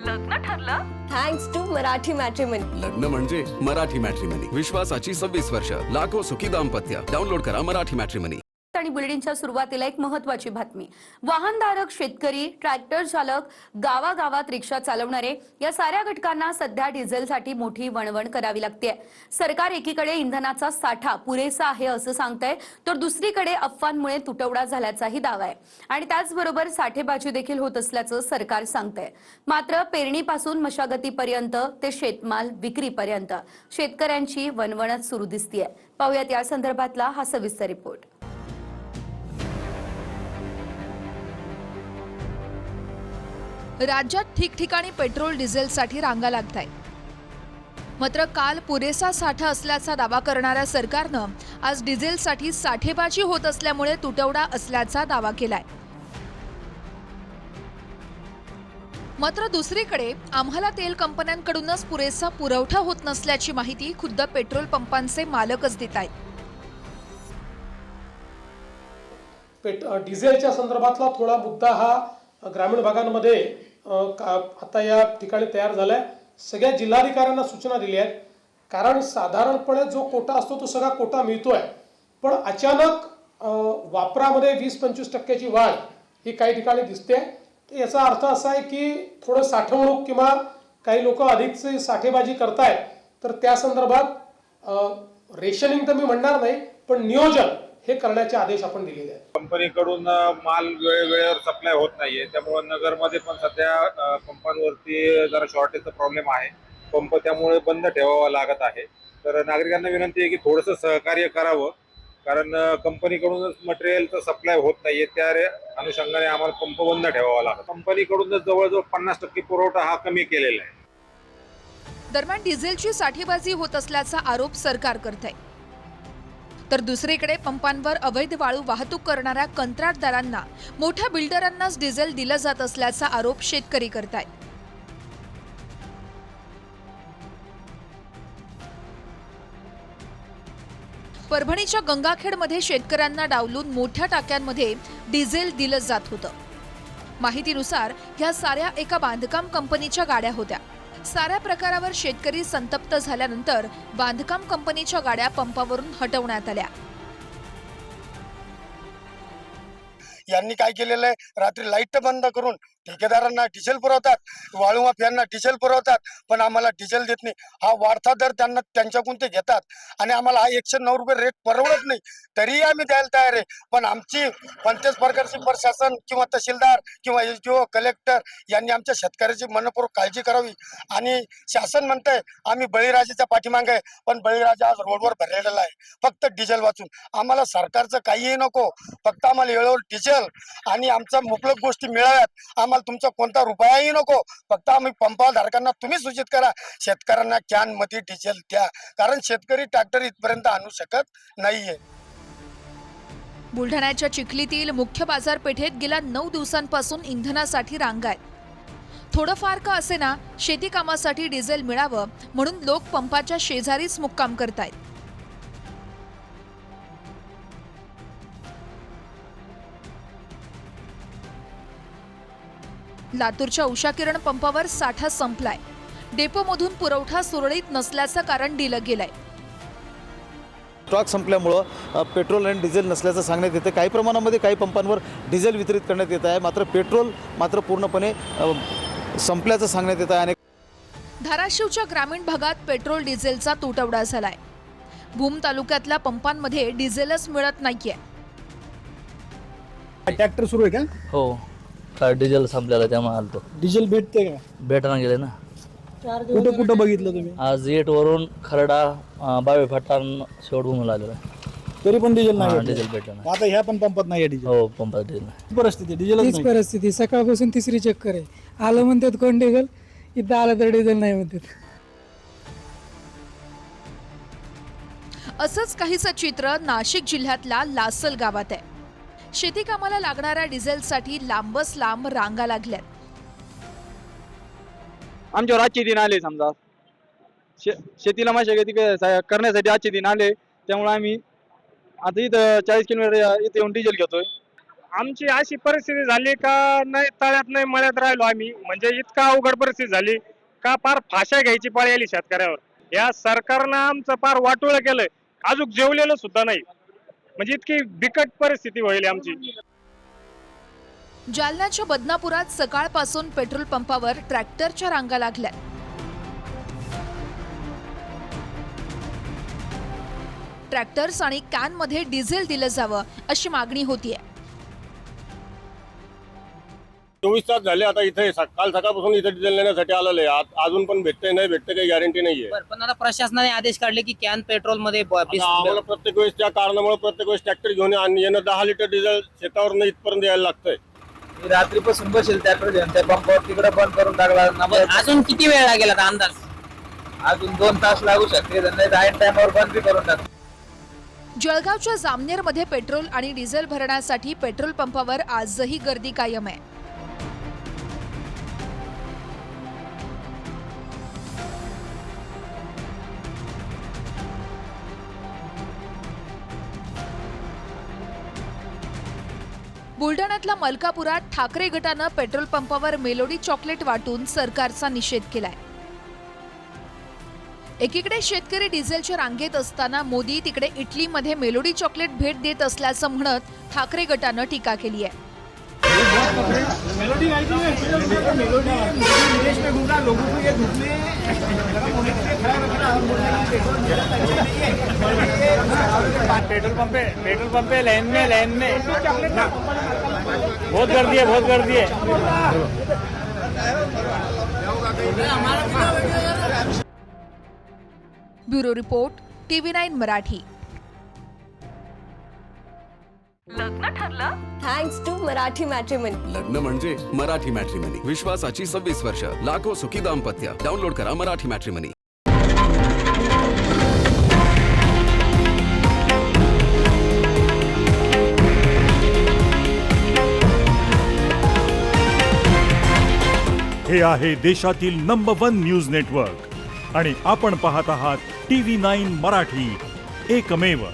लग्न ठरलं? Thanks to Marathi matrimony. लग्न म्हणजे मराठी मॅट्रिमनी. विश्वासाची 26 वर्ष. लाखो सुखी दाम्पत्य. डाउनलोड करा मराठी मॅट्रिमनी. आणि बुलेटिनच्या सुरुवातीला एक महत्त्वाची बातमी. वाहनधारक, शेतकरी, ट्रॅक्टर चालक, गावागावात रिक्षा चालवणारे या साऱ्या घटकांना सध्या डिझेलसाठी मोठी वणवण करावी लागते. सरकार एकीकडे इंधनाचा साठा पुरेसा आहे असं सांगतंय, तर दुसरीकडे अफवांमुळे तुटवडा झाल्याचाही दावा आहे. आणि त्याचबरोबर साठेबाजी देखील होत असल्याचं सरकार सांगतंय. मात्र पेरणीपासून मशागतीपर्यंत ते शेतमाल विक्रीपर्यंत शेतकऱ्यांची वणवणच सुरू दिसतेय. पाहूयात या संदर्भातला हा सविस्तर रिपोर्ट. राज्यात ठिकठिकाणी पेट्रोल डिझेलसाठी रांगा लागत आहेत. मात्र काल पुरेसा साठा असल्याचा दावा करणाऱ्या सरकारनं आज डिझेलसाठी साठेबाजी होत असल्यामुळे तुटवडा असल्याचा दावा केलाय. मात्र दुसरीकडे आम्हाला तेल कंपन्यांकडूनच पुरेसा पुरवठा होत नसल्याची माहिती खुद्द पेट्रोल पंपांचे मालकच देत आहेत. डिझेलच्या संदर्भातला थोडा मुद्दा हा ग्रामीण भागांमध्ये आता या ठिकाणी तयार झालाय. सगळ्या जिल्हाधिकाऱ्यांना सूचना दिल्या आहेत. कारण साधारणपणे जो कोटा असतो तो सगळा कोटा मिळतोय, पण अचानक वापरामध्ये 20-25% वाढ ही काही ठिकाणी दिसते. याचा अर्थ असा आहे की थोडं साठवणूक किंवा काही लोक अधिकची साठेबाजी करतायत. तर त्या संदर्भात रेशनिंग तर मी म्हणणार नाही, पण नियोजन हे करण्याचे आदेश आपण दिलेले आहेत. कंपनीकडून माल वेळेवर सप्लाय होत नाहीये, त्यामुळे नगरमध्ये पण सध्या पंपांवरती जरा शॉर्टेजचा प्रॉब्लेम आहे. पंप त्यामुळे बंद ठेवावा लागत आहे. तर नागरिकांना विनंती आहे की थोडंसं सहकार्य करावं, कारण कंपनीकडूनच मटेरियलचा सप्लाय होत नाहीये. त्या अनुषंगाने आम्हाला पंप बंद ठेवावा लागतो. कंपनीकडूनच जवळजवळ 50% पुरवठा हा कमी केलेला आहे. दरम्यान डिझेलची साठेबाजी होत असल्याचा आरोप सरकार करत आहे. तर दुसरीकडे पंपांवर अवैध वाळू वाहतूक करणाऱ्या कंत्राटदारांना, मोठ्या बिल्डरांनाच डिझेल दिलं जात असल्याचा आरोप शेतकरी करतायत. परभणीच्या गंगाखेडमध्ये शेतकऱ्यांना डावलून मोठ्या टाक्यांमध्ये डिझेल दिलं जात होतं. माहितीनुसार ह्या साऱ्या एका बांधकाम कंपनीच्या गाड्या होत्या. साऱ्या प्रकारावर शेतकरी संतप्त झाल्यानंतर बांधकाम कंपनीच्या गाड्या पंपावरून हटवण्यात आल्या. यांनी काय केलेलं आहे, रात्री लाईट बंद करून ठेकेदारांना डिझेल पुरवतात, वाळू माफियांना डिझेल पुरवतात, पण आम्हाला डिझेल देत नाही. हा वाढता दर त्यांना त्यांच्याकडून ते घेतात आणि आम्हाला हा 109 रुपये रेट परवडत नाही, तरीही आम्ही द्यायला तयार आहे. पण आमची कोणत्याच प्रकारची प्रशासन किंवा तहसीलदार किंवा SDO कलेक्टर यांनी आमच्या शेतकऱ्याची मनपूर्वक काळजी करावी. आणि शासन म्हणतंय आम्ही बळीराजाच्या पाठीमागे आहे, पण बळीराजा आज रोडवर भरलेला आहे फक्त डिझेल वाचून. आम्हाला सरकारचं काहीही नको, फक्त आम्हाला वेळेवर डिझेल आणि आमच्या मुबलक गोष्टी मिळाव्यात. आम्हाला तुमचा कोणता रुपयाही नको, फक्त आम्ही पंपधारकांना तुम्ही सूचित करा, शेतकऱ्यांना कॅन मध्ये डिझेल द्या, कारण शेतकरी ट्रॅक्टर इथपर्यंत आणू शकत नाहीये. बुलढाण्याच्या चिखलीतील मुख्य बाजारपेठेत गेल्या 9 दिवसांपासून इंधनासाठी रांगा आहेत. थोडंफार का असेना शेती कामासाठी डिझेल मिळावं म्हणून लोक पंपाच्या शेजारीच मुक्काम करतायत. लातूरच्या उषा किरण पंपावर साठा संपलाय. डेपोमधून पुरवठा सुरळीत नसल्याचं कारण दिलं गेलंय. स्टॉक संपल्यामुळं पेट्रोल आणि डिझेल नसल्याचं सांगण्यात येतं. काही प्रमाणामध्ये काही पंपांवर डिझेल वितरित करण्यात येत आहे, मात्र पेट्रोल पूर्णपणे संपल्याचं सांगण्यात येत आहे. धाराशिवच्या ग्रामीण भागात पेट्रोल डिझेलचा तुटवडा झालाय. भूम तालुक्यातल्या पंपांमध्ये डिझेलच मिळत नाहीये. ट्रॅक्टर सुरू आहे का? हो, काय डिझेल संपलेला त्यामुळे आलतो. डिझेल भेटते का? भेटायला गेले ना. कुठं कुठं बघितलं तुम्ही? आज 8 वरून खरडा, बावे फाटान शेवटभूमीला आलेला. तरी पण डिझेल नाही. डिझेल भेटलं ना. आता ह्या पण पंपात नाही डिझेल. हो, पंपात डिझेल नाही. परिस्थिती डिझेल परिस्थिती सकाळपासून तिसरी चक्कर आहे. आलं म्हणतात कोण डिझेल, इथं आलं तर डिझेल नाही म्हणतात. असंच काहीचं चित्र नाशिक जिल्ह्यातल्या लासल गावात आहे. शेती कामाला लागणाऱ्या डिझेलसाठी लांबच लांब रांगा लागल्यात. आमच्यावर आजचे दिन आले, समजा शेतीला मशागती करण्यासाठी आजचे दिन आले, त्यामुळे आम्ही आता इथं 40 किलोमीटर इथे येऊन डिझेल घेतोय. आमची अशी परिस्थिती झाली का नाही, तळ्यात नाही मळ्यात राहिलो आम्ही. म्हणजे इतका अवघड परिस्थिती झाली का पार फाशा घ्यायची पाळी आली शेतकऱ्यावर. या सरकारनं आमचं पार वाटोळं केलंय, अजून जेवलेलं सुद्धा नाही. म्हणजे इतकी बिकट परिस्थिती होईल आमची. जालन्याच्या बदनापुरात सकाळपासून पेट्रोल पंपावर ट्रॅक्टरच्या रांगा लागल्या. ट्रॅक्टर्स आणि कॅनमध्ये डिझेल दिलं जावं अशी मागणी होतीये. 24 तास झाले आता इथे, काल सकाळपासून इथे डिझेल नेण्यासाठी आलेलं आहे. अजून पण भेटते नाही भेटते काही गॅरंटी नाहीये. पण आता प्रशासनाने आदेश काढले की कॅन पेट्रोल मध्ये आम्हाला प्रत्येक वेळेस त्या कारणामुळे प्रत्येक वेळेस ट्रॅक्टर घेऊन येणं 10 लिटर डिझेल शेतावर इथपर्यंत यायला लागतंय. रात्रीपासून बसेल ट्रॅक्टर घेऊन त्या पंपावर तिकडे बंद करून टाकला. अजून किती वेळ लागेल आता अंदाज? अजून 2 तास लागू शकते. टायमावर बंद बी करून टाक. जळगावच्या जामनेरमध्ये पेट्रोल आणि डिझेल भरण्यासाठी पेट्रोल पंपावर आजही गर्दी कायम आहे. बुलढाण्यातल्या मलकापुरात ठाकरे गटानं पेट्रोल पंपावर मेलोडी चॉकलेट वाटून सरकारचा निषेध केलाय. एकीकडे शेतकरी डिझेलच्या रांगेत असताना मोदी तिकडे इटलीमध्ये मेलोडी चॉकलेट भेट देत असल्याचं म्हणत ठाकरे गटानं टीका केली आहे. पेट्रोल पंप पे लाइन में बहुत गर्दी है. Bureau report TV9 Marathi. लग्न ठरलं थँक्स टू मराठी मॅट्रिमनी. लग्न म्हणजे मराठी मॅट्रिमनी. विश्वासाची 26 वर्ष. लाखो सुखी दाम्पत्य. डाउनलोड करा मराठी मॅट्रिमनी. हे आहे देशातील नंबर 1 न्यूज नेटवर्क आणि आपण पाहत आहात TV9 मराठी, एकमेव.